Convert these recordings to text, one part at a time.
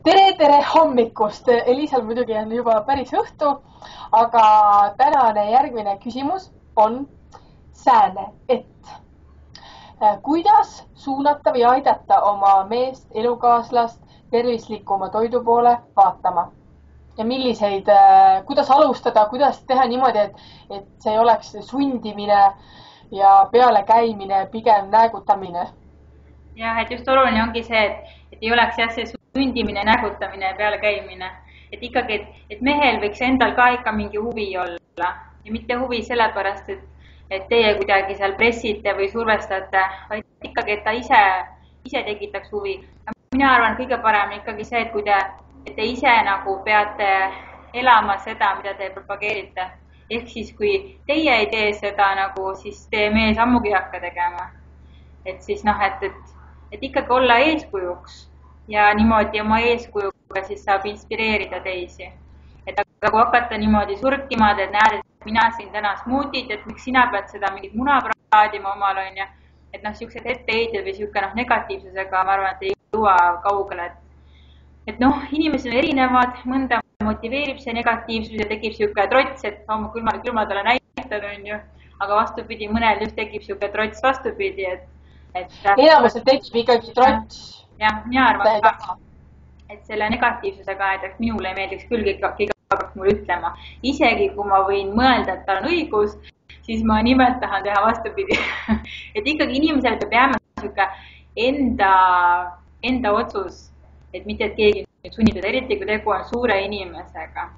Tere hommikust! Elisal muidugi on juba päris õhtu, aga tänane järgmine küsimus on sääne, et kuidas suunata või aidata oma meest, elukaaslast tervislikuma toidu poole vaatama? Ja milliseid, kuidas alustada, kuidas teha niimoodi, et see ei oleks sundimine ja pealekäimine, pigem näägutamine? Jah, et just oluline ongi see, et ei oleks jah see sundimine, nägutamine ja pealekäimine. Et ikkagi, et mehel võiks endal ka ikka mingi huvi olla. Ja mitte huvi sellepärast, et teie kuidagi seal pressite või survestate, vaid ikkagi, et ta ise tekitaks huvi. Mina arvan kõige parem ikkagi see, et te ise nagu peate elama seda, mida te propageerite. Ehk siis, kui teie ei tee seda nagu, siis teie mees ammugi ei hakka tegema. Et siis et ikkagi olla eeskujuks ja niimoodi oma eeskujuga siis saab inspireerida teisi. Et aga kui hakata niimoodi surkima, et näed, et mina siin täna smuutit, et miks sina pead seda mingit muna praadima omal on ja et siuksed etteheited või siuke negatiivsusega, ma arvan, et ei jõua kaugele. Et inimesed on erinevad, mõnda motiveerib see negatiivsus ja tekib siuke trots, et küll ma talle näitan, on ju, aga vastupidi, mõnel just tekib siuke trots vastupidi, enamusel tekib ikkagi trots. Jah, mina arvan ka, et selle negatiivsusega näiteks minule ei meeldiks küll keegi hakkaks mulle ütlema. Isegi kui ma võin mõelda, et tal on õigus, siis ma nimelt tahan teha vastupidi. Et ikkagi inimesele peab jääma siuke enda otsus, et mitte, et keegi sunnib teda, eriti kui tegu on suure inimesega.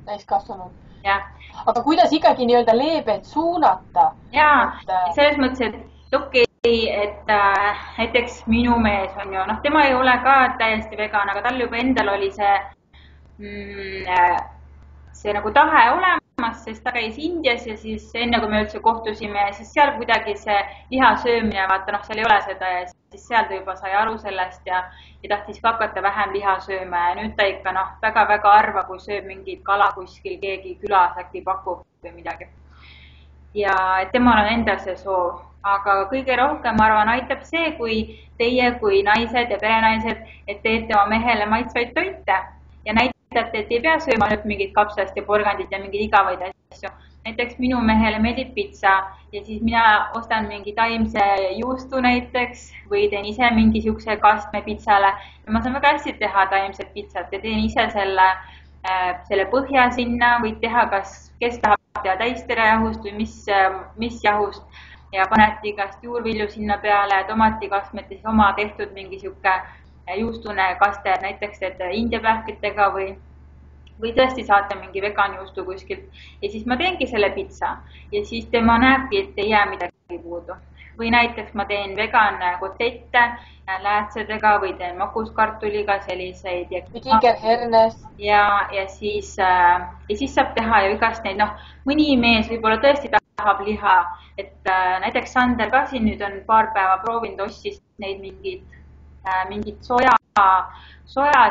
Täiskasvanud. Jah. Aga kuidas ikkagi nii-öelda leebelt suunata? Jaa, selles mõttes, et okei, et näiteks minu mees on ju, tema ei ole ka täiesti vegan, aga tal juba endal oli see nagu tahe olemas, sest ta käis Indias ja siis enne kui me üldse kohtusime, siis seal kuidagi see liha söömine, vaata seal ei ole seda ja siis seal ta juba sai aru sellest ja tahtis ka hakata vähem liha sööma ja nüüd ta ikka väga-väga harva, kui sööb mingit kala kuskil, keegi külas äkki pakub või midagi. Ja et temal on endal see soov, aga kõige rohkem, ma arvan, aitab see, kui teie kui naised ja perenaised, et teete oma mehele maitsvaid toite ja näitate, et ei pea sööma nüüd mingit kapsast ja porgandit ja mingeid igavaid asju. Näiteks minu mehele meeldib pitsa ja siis mina ostan mingi taimse juustu näiteks või teen ise mingi siukse kastme pitsale ja ma saan väga hästi teha taimset pitsat ja teen ise selle põhja sinna, võid teha kes tahab teha täisterajahust või mis jahust ja paneti igast juurvilju sinna peale, tomatikastmed, siis oma tehtud mingi siuke juustune kaste, näiteks India pähklitega või tõesti saate mingi veganjuustu kuskilt ja siis ma teengi selle pitsa ja siis tema näebki, et ei jää midagi puudu. Või näiteks ma teen vegan kotette läätsedega või teen makuskartuliga selliseid. Kikerhernes. Ja siis saab teha ju igast neid, mõni mees võib-olla tõesti tahab liha, et näiteks Sander ka siin nüüd on paar päeva proovinud, ostis neid mingit soja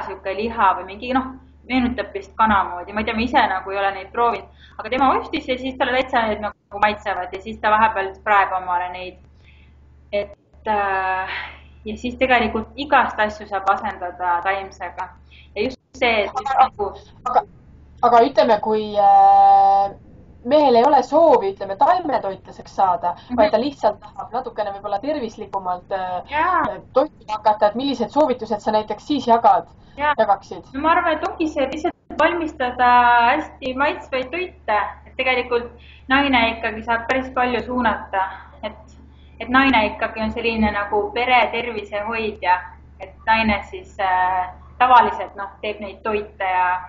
siuke liha või mingi, meenutab vist kana moodi, ma ei tea, ma ise nagu ei ole neid proovinud, aga tema ostis ja siis talle täitsa need nagu maitsevad ja siis ta vahepeal praeb omale neid. Ja siis tegelikult igast asju saab asendada taimsega ja just see, et aga ütleme, kui mehel ei ole soovi, taimetoitlaseks saada, vaid ta lihtsalt tahab natukene võib-olla tervislikumalt toituma hakata, et millised soovitused sa näiteks siis jagaksid? Ma arvan, et ongi see lihtsalt valmistada hästi maitsvaid toite, et tegelikult naine ikkagi saab päris palju suunata, et naine ikkagi on selline nagu pere tervise hoidja, et naine siis tavaliselt teeb neid toite ja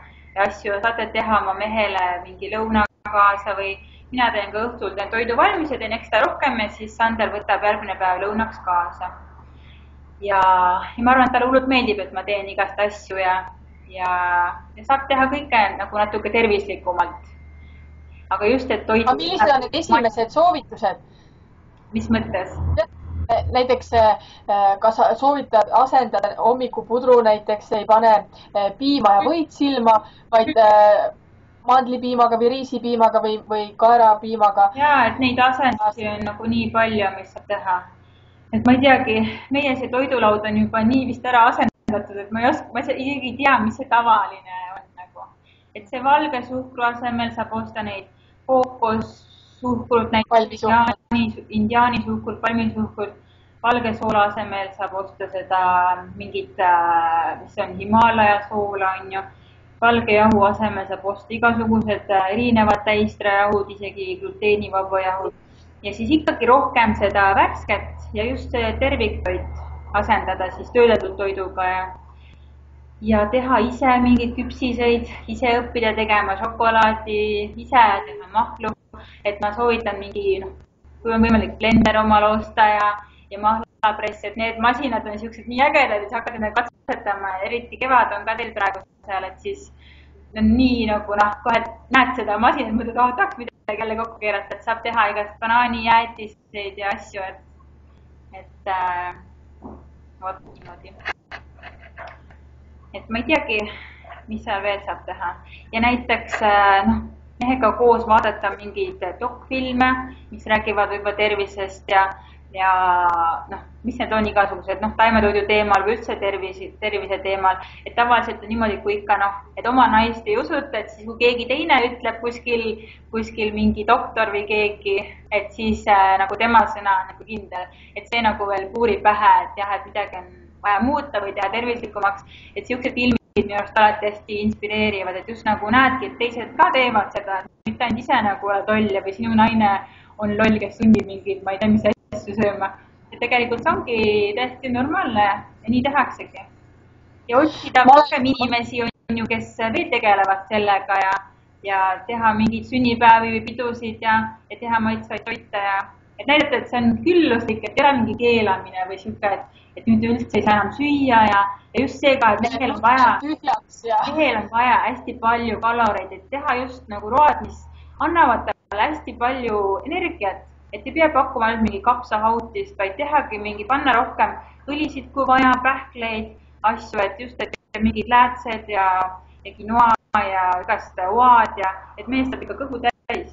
asju, saate teha oma mehele mingi lõuna kaasa või mina teen ka õhtul toidu valmis ja teen ekstra rohkem ja siis Sander võtab järgmine päev lõunaks kaasa. Ja ma arvan, et talle hullult meeldib, et ma teen igast asju ja saab teha kõike nagu natuke tervislikumalt. Aga just, et toidu... Aga millised on need esimesed soovitused? Mis mõttes? Näiteks, kas soovitad asendada hommikupudru näiteks, ei pane piima ja võit silma, vaid mandlipiimaga või riisipiimaga või kaerapiimaga? Jaa, et neid asendusi on nagu nii palju, mis saab teha. Et ma ei teagi, meie see toidulaud on juba nii vist ära asendatud asendatud, et ma isegi ei tea, mis see tavaline on nagu. Et see valge suhkru asemel saab osta neid kookossuhkrut, näiteks indiaani suhkrut, palmisuhkrut. Valge soola asemel saab osta seda mingit, mis on Himaalaja soola, on ju. Valge jahu asemel saab osta igasugused erinevad täistrajahud, isegi gluteenivaba jahud. Ja siis ikkagi rohkem seda värsket ja just see terviktoit asendada siis töödeldud toiduga ja teha ise mingeid küpsiseid, ise õppida tegema šokolaadi, ise teha mahlu. Et ma soovitan mingi, kui on võimalik blender omale osta ja mahlapress, et need masinad on siuksed nii ägedad, et sa hakkad enne katsetama ja eriti kevad on ka teil praegu seal, et siis on nii nagu kohe näed seda masinat, mõtled, tahaks midagi jälle kokku keerata, et saab teha igast banaanijäätiseid ja asju, et vot niimoodi. Et ma ei teagi, mis seal veel saab teha. Ja näiteks mehega koos vaadata mingeid dokfilme, mis räägivad juba tervisest ja mis need on igasugused, taimetoidu teemal või üldse tervise teemal. Et tavaliselt on niimoodi, kui ikka et oma naist ei usuta, et siis kui keegi teine ütleb kuskil mingi doktor või keegi, et siis nagu tema sõna on nagu kindel. Et see nagu veel puurib pähe, et jah, et midagi on vaja muuta või teha tervislikumaks. Et siuksed filmid minu arust alati hästi inspireerivad, et just nagu näedki, et teised ka teevad seda. Mitte ainult ise nagu oled loll või sinu naine on loll, kes sunnib mingid, ma ei tea, mis asju sööma. Ja tegelikult see ongi täiesti normaalne ja nii tehaksegi. Ja otsida rohkem inimesi on ju, kes veel tegelevad sellega ja teha mingeid sünnipäevi või pidusid ja teha maitsvaid toite et näidata, et see on külluslik, et ei ole mingi keelamine või siuke, et nüüd üldse ei saa enam süüa ja just see ka, et mehel on vaja hästi palju kaloreid, et teha just nagu road, mis annavad talle hästi palju energiat. Et ei pea pakkuma ainult mingi kapsahautist, vaid tehagi panna rohkem õlisid, kui vaja, pähkleid, asju, et just, et mingid läätsed ja quinoa ja igast oad ja et mees saab ikka kõhu täis.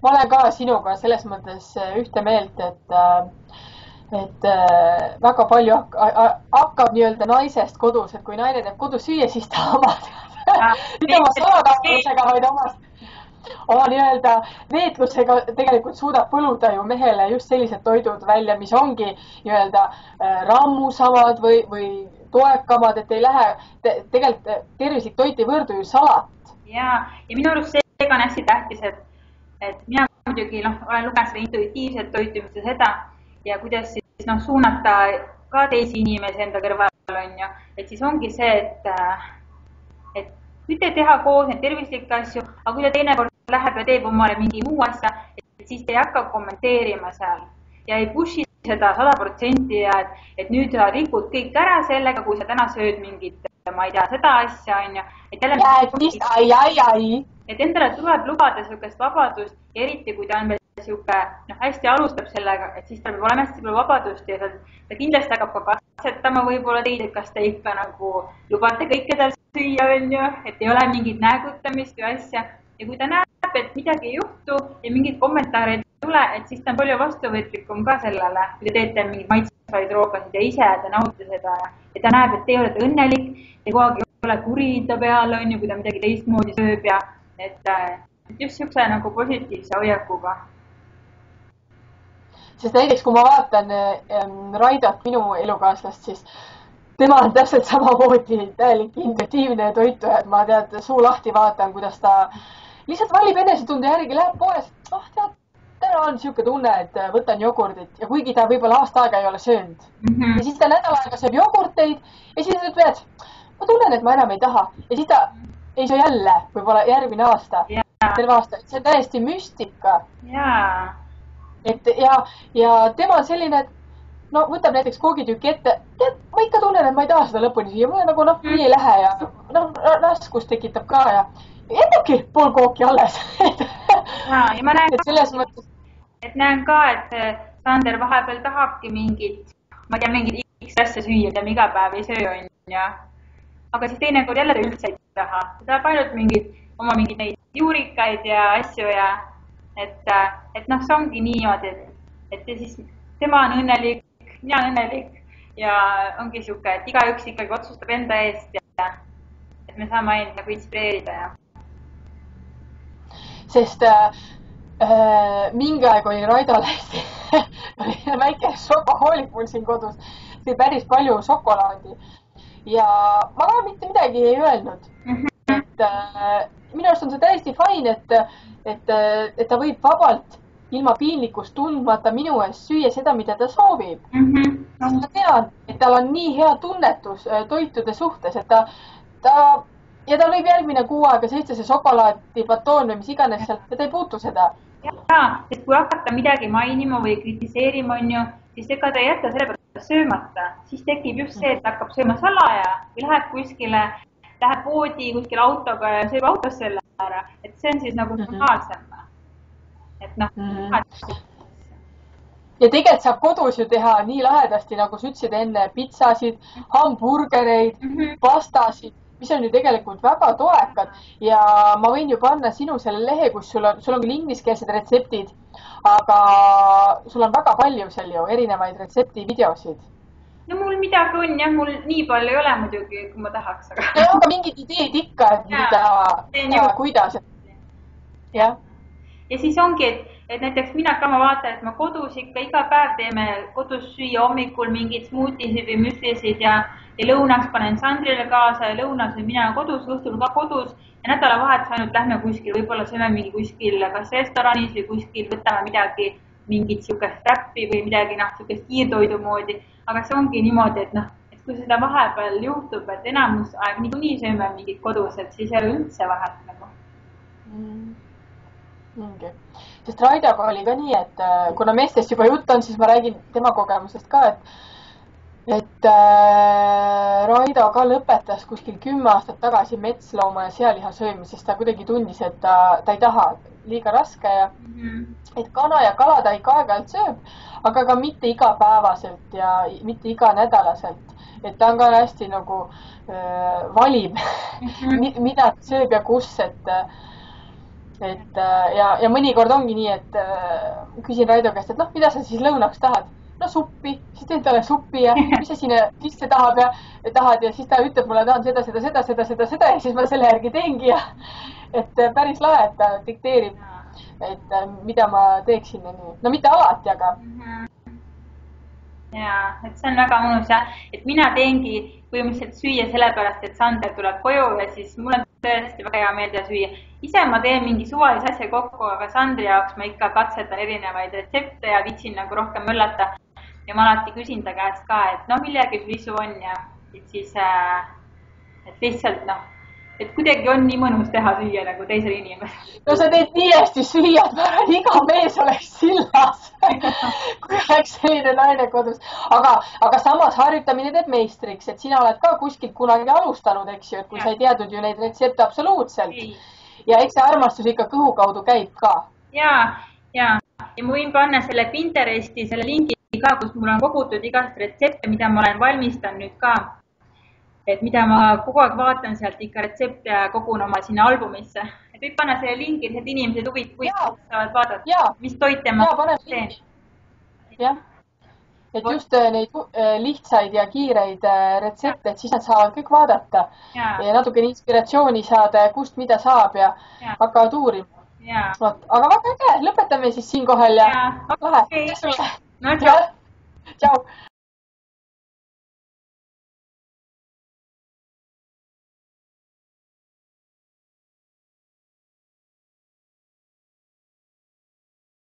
Ma olen ka sinuga selles mõttes ühte meelt, et väga palju hakkab nii-öelda naisest kodus, et kui naine teeb kodus süüa, siis ta oma salatarkusega, vaid oma nii-öelda veetlusega tegelikult suudab põluda ju mehele just sellised toidud välja, mis ongi nii-öelda rammusamad või toekamad, et ei lähe, tegelikult tervislik toit ei võrdu ju salat. Ja minu arust see on hästi tähtis, et mina muidugi olen lugenud seda intuitiivset toitumist ja seda ja kuidas siis suunata ka teisi inimesi enda kõrval on ju, et siis ongi see, et võite teha koos neid tervislikke asju, aga kui ta teinekord läheb ja teeb omale mingi muu asja, et siis te ei hakka kommenteerima seal ja ei pushi seda 100% ja et nüüd sa rikud kõik ära sellega, kui sa täna sööd mingit, ma ei tea, seda asja on ju. Et endale tuleb lubada siukest vabadust ja eriti kui ta on veel siuke, hästi alustab sellega, et siis tal peab olema hästi palju vabadust ja ta kindlasti hakkab ka katsetama võib-olla teid, et kas te ikka nagu lubate kõike tal süüa on ju, et ei ole mingit näägutamist või asja. Ja kui ta näeb, et midagi ei juhtu ja mingid kommentaare ei tule, et siis ta on palju vastuvõtlikum ka sellele, kui te teete mingid maitsvaid roogasid ja ise te naudite seda ja ta näeb, et te olete õnnelik, te kogu aeg ei ole kuri ta peale on ju, kui ta midagi teistmoodi sööb ja et just siukse nagu positiivse hoiakuga. Sest näiteks, kui ma vaatan Raidot, minu elukaaslast, siis tema on täpselt samamoodi täielik intuitiivne toituja, et ma tead, suu lahti vaatan, kuidas ta lihtsalt valib enesetunde järgi, läheb poes, tead, täna on siuke tunne, et võtan jogurdit ja kuigi ta võib-olla aasta aega ei ole söönud. Ja siis ta nädal aega sööb jogurteid ja siis ta ütleb, et ma tunnen, et ma enam ei taha ja siis ta ei söö jälle, võib-olla järgmine aasta, terve aasta, see on täiesti müstika. Et ja tema on selline, et võtab näiteks koogitüüki ette, tead, ma ikka tunnen, et ma ei taha seda lõpuni süüa, mulle nagu nii ei lähe ja raskus tekitab ka ja jätabki pool kooki alles. Ja ma näen, selles mõttes, et näen ka, et Sander vahepeal tahabki mingit X asja süüa, mida me iga päev ei söö on ja aga siis teinekord jälle ta üldse ei taha. Ta tahab ainult mingeid neid juurikaid ja asju ja et see ongi niimoodi, et siis tema on õnnelik, mina õnnelik ja ongi sihuke, et igaüks ikkagi otsustab enda eest ja et me saame ainult nagu inspireerida ja. Sest mingi aeg oli Raidol hästi väike šokahoolik mul siin kodus, tõi päris palju šokolaadi ja ma ka mitte midagi ei öelnud. Et minu arust on see täiesti fine, et ta võib vabalt ilma piinlikkust tundmata minu eest süüa seda, mida ta soovib. Sest ma tean, et tal on nii hea tunnetus toitude suhtes, et ta lõib järgmine kuu aega seitse šokolaadibatoon või mis iganes sealt, ja ta ei puutu seda. Jaa, sest kui hakata midagi mainima või kritiseerima, on ju, siis ega ta ei jäta selle pärast söömata. Siis tekib just see, et hakkab sööma salaja või läheb kuskile, läheb poodi kuskile autoga ja sööb autos selle ära. Et see on siis nagu normaalsem. Et noh. Ja tegelikult saab kodus ju teha nii lahedasti, nagu sa ütlesid enne, pitsasid, hamburgereid, pastasid, mis on ju tegelikult väga toekad ja ma võin ju panna sinu selle lehe, kus sul on küll ingliskeelsed retseptid, aga sul on väga palju seal ju erinevaid retseptivideosid. No mul midagi on jah, mul nii palju ei ole muidugi, kui ma tahaks, aga. Ja on ka mingid ideed ikka, et mida, kuidas. Jah. Ja siis ongi, et näiteks mina ka ma vaatan, et ma kodus ikka iga päev teeme kodus süüa hommikul mingid smuutisid või müslisid ja lõunaks panen Sandrile kaasa ja lõunas või mina kodus, õhtul ka kodus ja nädalavahetus ainult lähme kuskil, võib-olla sööme mingi kuskil kas restoranis või kuskil võtame midagi, mingit siukest räppi või midagi, siukest kiirtoidu moodi. Aga see ongi niimoodi, et et kui seda vahepeal juhtub, et enamus aeg niikuinii sööme mingid kodus, et siis ei ole üldse vahet nagu. Mingi. Sest Raidaga oli ka nii, et kuna meestest juba jutt on, siis ma räägin tema kogemusest ka, et Raida ka lõpetas kuskil 10 aastat tagasi metslooma ja sealiha söömisest. Ta kuidagi tundis, et ta ei taha, liiga raske ja et kana ja kala ta ikka aeg-ajalt sööb, aga ka mitte igapäevaselt ja mitte iganädalaselt. Et ta on ka hästi nagu valib, mida ta sööb ja kus, ja mõnikord ongi nii, et küsin Raido käest, et mida sa siis lõunaks tahad? No suppi, siis teen talle suppi ja mis sa sinna sisse tahad ja siis ta ütleb mulle, tahan seda ja siis ma selle järgi teengi ja et päris lahe, et ta dikteerib, et mida ma teeksin. No mitte alati, aga. Jaa, et see on väga mõnus ja et mina teengi põhimõtteliselt süüa sellepärast, et Sander tuleb koju ja siis mul on tõesti väga hea meelde süüa. Ise ma teen mingi suvalise asja kokku, aga Sandri jaoks ma ikka katsetan erinevaid retsepte ja viitsin nagu rohkem möllata. Ja ma alati küsin ta käest ka, et millegi sul isu on ja et siis et lihtsalt et kuidagi on nii mõnus teha süüa nagu teisele inimesele. No sa teed nii hästi süüa, et ma arvan, iga mees oleks sillas, kui oleks selline naine kodus. Aga samas harjutamine teeb meistriks, et sina oled ka kuskilt kunagi alustanud, eks ju, et kui sa ei teadnud ju neid retsepte absoluutselt. Ja eks see armastus ikka kõhu kaudu käib ka. Ja ma võin panna selle Pinteresti, selle lingi ka, kus mul on kogutud igast retsepte, mida ma olen valmistan nüüd ka. Et mida ma kogu aeg vaatan sealt ikka retsepte ja kogun oma sinna albumisse. Et võib panna selle lingi, et inimesed huvid, kui saavad vaadata, mis toite ma teen. Jah, et just neid lihtsaid ja kiireid retsepte, et siis nad saavad kõik vaadata ja natukene inspiratsiooni saada, kust mida saab ja hakkavad uurima. Aga väga äge, lõpetame siis siinkohal ja lahe. No, tšau.